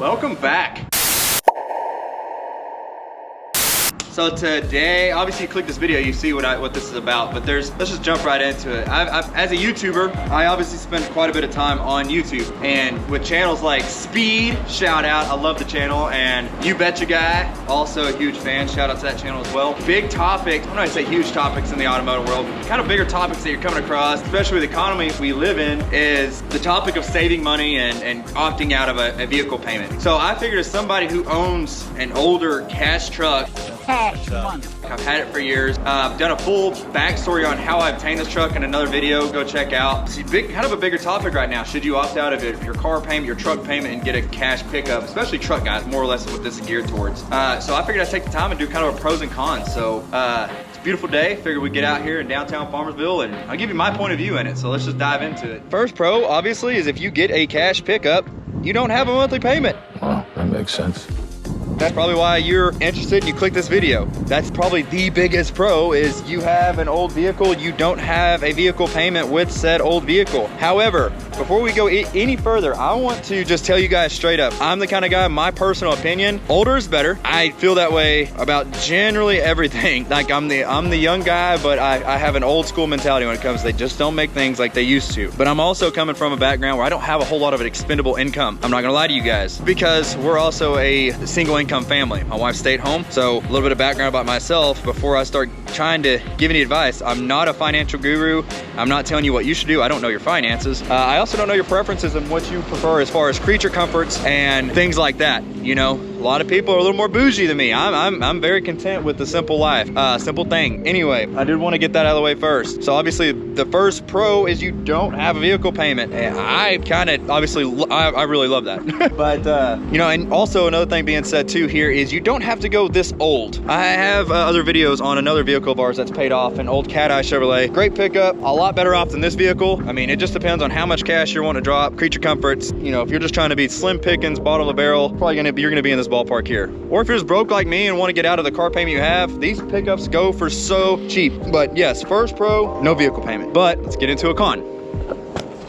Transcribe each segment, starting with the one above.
Welcome back. So today, obviously you click this video, you see what this is about, but let's just jump right into it. As a YouTuber, I obviously spend quite a bit of time on YouTube, and with channels like Speed, shout out, I love the channel, and You Betcha Guy, also a huge fan, shout out to that channel as well. Big topics, I'm not gonna say huge topics in the automotive world, but kind of bigger topics that you're coming across, especially with the economy we live in, is the topic of saving money and opting out of a vehicle payment. So I figured as somebody who owns an older cash truck, I've had it for years. I've done a full backstory on how I obtained this truck in another video. Go check out. It's kind of a bigger topic right now. Should you opt out of your car payment, your truck payment, and get a cash pickup? Especially truck guys, more or less what this is geared towards. So I figured I'd take the time and do kind of a pros and cons. So it's a beautiful day. Figured we'd get out here in downtown Farmersville and I'll give you my point of view in it. So let's just dive into it. First pro, obviously, is if you get a cash pickup, you don't have a monthly payment. Well, that makes sense. That's probably why you're interested and you click this video. That's probably the biggest pro, is you have an old vehicle, you don't have a vehicle payment with said old vehicle. However, before we go any further, I want to just tell you guys straight up, I'm the kind of guy, my personal opinion, older is better. I feel that way about generally everything. Like I'm the young guy, but I have an old school mentality when it comes, they just don't make things like they used to. But I'm also coming from a background where I don't have a whole lot of an expendable income. I'm not gonna lie to you guys, because we're also a single income family. My wife stayed home, so a little bit of background about myself before I start trying to give any advice. I'm not a financial guru. I'm not telling you what you should do. I don't know your finances. I also don't know your preferences and what you prefer as far as creature comforts and things like that. You know, a lot of people are a little more bougie than me. I'm very content with the simple life, simple thing. Anyway, I did want to get that out of the way first. So obviously the first pro is you don't have a vehicle payment. And I kind of, obviously, I really love that. But, you know, and also another thing being said too here is you don't have to go this old. I have other videos on another vehicle of ours that's paid off, an old Cat Eye Chevrolet. Great pickup, a lot better off than this vehicle. I mean, it just depends on how much cash you're wanting to drop. Creature comforts, you know, if you're just trying to be slim pickings, bottom of the barrel, you're gonna be in this ballpark here. Or if you're just broke like me and want to get out of the car payment you have, these pickups go for so cheap. But yes, first pro, no vehicle payment. But let's get into a con.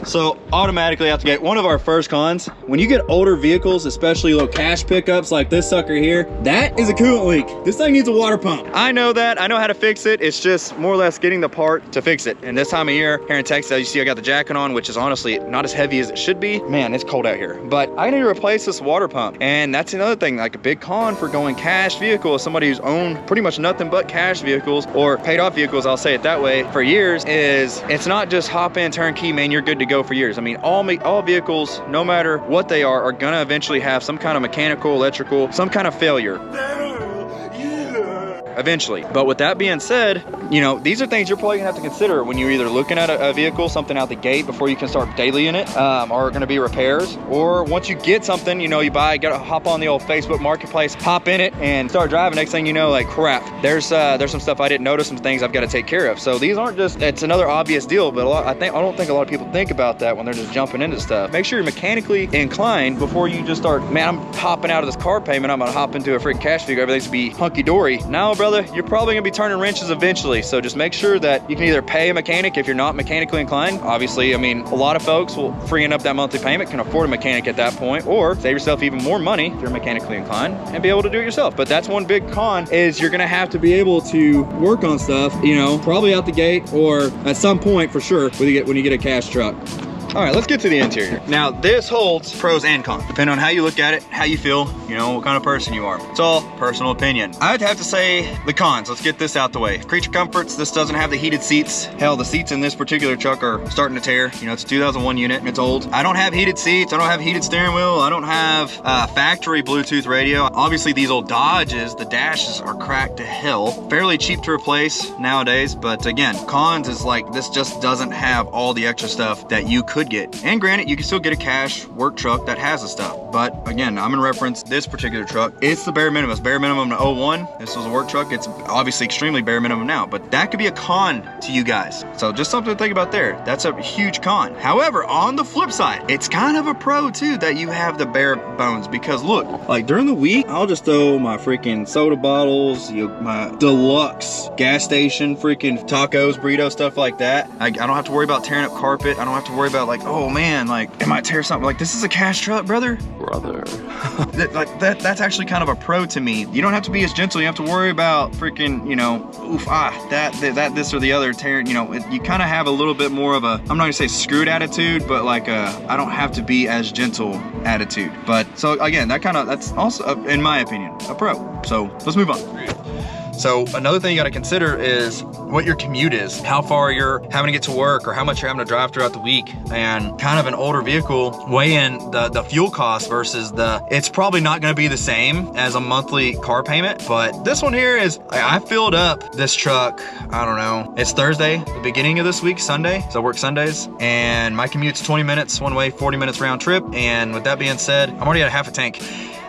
So automatically out the gate, one of our first cons, when you get older vehicles, especially little cash pickups like this sucker here, that is a coolant leak. This thing needs a water pump. I know that, I know how to fix it. It's just more or less getting the part to fix it. And this time of year here in Texas, you see I got the jacket on, which is honestly not as heavy as it should be. Man, it's cold out here. But I need to replace this water pump. And that's another thing, like a big con for going cash vehicle, as somebody who's owned pretty much nothing but cash vehicles or paid off vehicles, I'll say it that way, for years, is it's not just hop in, turnkey, man, you're good to go for years. I mean, all vehicles, no matter what they are gonna eventually have some kind of mechanical, electrical, some kind of failure. Eventually. But with that being said, you know, these are things you're probably gonna have to consider when you're either looking at a vehicle, something out the gate before you can start daily in it, or gonna be repairs, or once you get something, you know, you gotta hop on the old Facebook marketplace, hop in it and start driving. Next thing you know, like, crap, there's some stuff I didn't notice, some things I've got to take care of. So these aren't just, it's another obvious deal, but I don't think a lot of people think about that when they're just jumping into stuff. Make sure you're mechanically inclined before you just start, man, I'm hopping out of this car payment, I'm gonna hop into a freaking cash vehicle, everything's gonna be hunky-dory. Now, brother, you're probably gonna be turning wrenches eventually. So just make sure that you can either pay a mechanic if you're not mechanically inclined. Obviously, I mean, a lot of folks will, freeing up that monthly payment, can afford a mechanic at that point, or save yourself even more money if you're mechanically inclined and be able to do it yourself. But that's one big con, is you're gonna have to be able to work on stuff, you know, probably out the gate or at some point for sure when you get a cash truck. All right, let's get to the interior. Now, this holds pros and cons, depending on how you look at it, how you feel, you know, what kind of person you are. It's all personal opinion. I'd have to say the cons. Let's get this out the way. Creature comforts, this doesn't have the heated seats. Hell, the seats in this particular truck are starting to tear. You know, it's a 2001 unit and it's old. I don't have heated seats. I don't have heated steering wheel. I don't have factory Bluetooth radio. Obviously, these old Dodges, the dashes are cracked to hell. Fairly cheap to replace nowadays, but again, cons is like, this just doesn't have all the extra stuff that you could get. And granted, you can still get a cash work truck that has the stuff, but again, I'm gonna reference this particular truck. It's the bare minimum. It's bare minimum to 01. This was a work truck. It's obviously extremely bare minimum now, but that could be a con to you guys. So just something to think about there. That's a huge con. However, on the flip side, it's kind of a pro too that you have the bare bones, because look, like during the week, I'll just throw my freaking soda bottles, my deluxe gas station freaking tacos, burritos, stuff like that. I don't have to worry about tearing up carpet. I don't have to worry about like, oh man, like it might tear something. Like, this is a cash truck, brother. That's actually kind of a pro to me. You don't have to be as gentle. You have to worry about freaking, you know, oof, this or the other tearing. You know, you kind of have a little bit more of a, I'm not gonna say screwed attitude, but like I don't have to be as gentle attitude. But so again, that's also, in my opinion, a pro. So let's move on. So another thing you got to consider is what your commute is, how far you're having to get to work, or how much you're having to drive throughout the week. And kind of an older vehicle, weigh in the fuel cost versus it's probably not going to be the same as a monthly car payment. But this one here is, I filled up this truck, I don't know, it's Thursday, the beginning of this week, Sunday, so I work Sundays, and my commute's 20 minutes one way, 40 minutes round trip. And with that being said, I'm already at half a tank.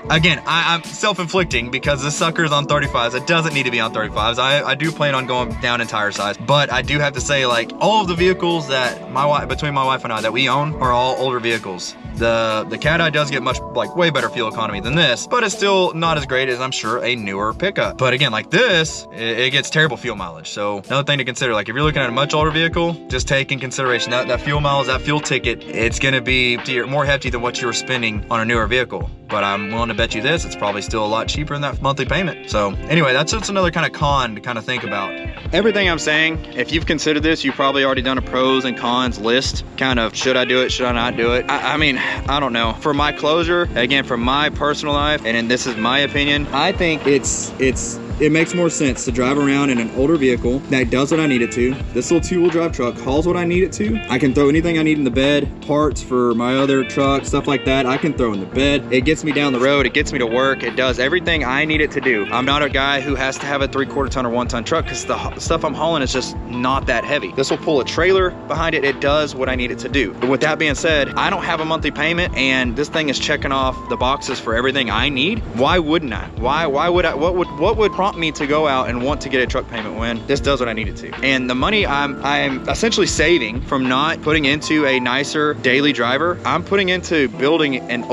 Again, I'm self-inflicting because this sucker's on 35s. It doesn't need to be on 35s. I do plan on going down in tire size, but I do have to say, like, all of the vehicles that between my wife and I that we own are all older vehicles. The Cat-Eye does get much, like, way better fuel economy than this, but it's still not as great as, I'm sure, a newer pickup. But again, like this, it gets terrible fuel mileage. So another thing to consider, like if you're looking at a much older vehicle, just take in consideration that fuel miles, that fuel ticket, it's gonna be more hefty than what you were spending on a newer vehicle. But I'm willing to bet you this, it's probably still a lot cheaper than that monthly payment. So anyway, that's just another kind of con to kind of think about. Everything I'm saying, if you've considered this, you've probably already done a pros and cons list. Kind of, should I do it, should I not do it? I mean, I don't know. For my closure, again, for my personal life, and this is my opinion, I think it makes more sense to drive around in an older vehicle that does what I need it to. This little 2-wheel drive truck hauls what I need it to. I can throw anything I need in the bed, parts for my other truck, stuff like that, I can throw in the bed. It gets me down the road, it gets me to work, it does everything I need it to do. I'm not a guy who has to have a 3/4 ton or 1 ton truck because the stuff I'm hauling is just not that heavy. This will pull a trailer behind it, it does what I need it to do. But with that being said, I don't have a monthly payment and this thing is checking off the boxes for everything I need. Why wouldn't I? Why would I? What would prompt me to go out and want to get a truck payment when this does what I need it to? And the money I'm essentially saving from not putting into a nicer daily driver, I'm putting into building an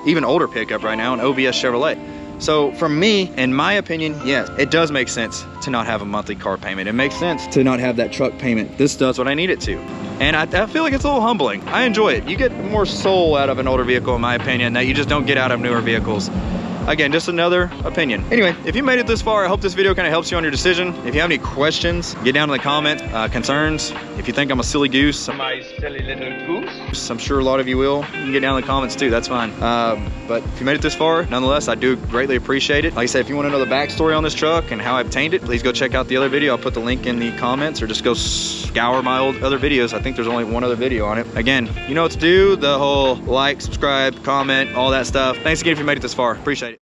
even older pickup right now, an OBS Chevrolet. So for me, in my opinion, yes, it does make sense to not have a monthly car payment. It makes sense to not have that truck payment. This does what I need it to. And I feel like it's a little humbling. I enjoy it. You get more soul out of an older vehicle, in my opinion, that you just don't get out of newer vehicles. Again, just another opinion. Anyway, if you made it this far, I hope this video kind of helps you on your decision. If you have any questions, get down in the comments, concerns. If you think I'm a silly goose, My silly little goose. I'm sure a lot of you will. You can get down in the comments too, that's fine. But if you made it this far, nonetheless, I do greatly appreciate it. Like I said, if you want to know the backstory on this truck and how I obtained it, please go check out the other video. I'll put the link in the comments, or just go scour my other videos. I think there's only one other video on it. Again, you know what to do, the whole like, subscribe, comment, all that stuff. Thanks again if you made it this far. Appreciate it.